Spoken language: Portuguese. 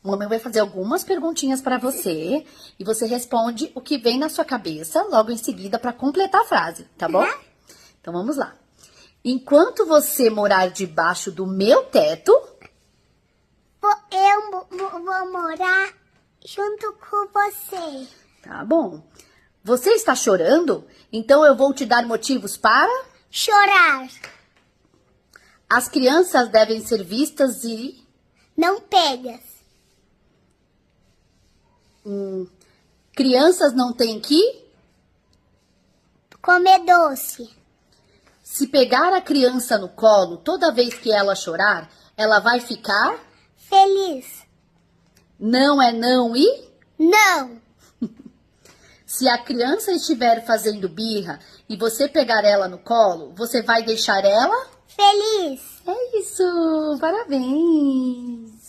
Mamãe vai fazer algumas perguntinhas para você e você responde o que vem na sua cabeça logo em seguida para completar a frase, tá bom? Uhum. Então vamos lá. Enquanto você morar debaixo do meu teto, Eu vou morar junto com você. tá bom. Você está chorando? Então eu vou te dar motivos para. Chorar. As crianças devem ser vistas e. Não pegas. Crianças não têm que. Comer doce. Se pegar a criança no colo toda vez que ela chorar, ela vai ficar. Feliz. Não é não e. Não. Se a criança estiver fazendo birra e você pegar ela no colo, você vai deixar ela? Feliz. É isso! Parabéns!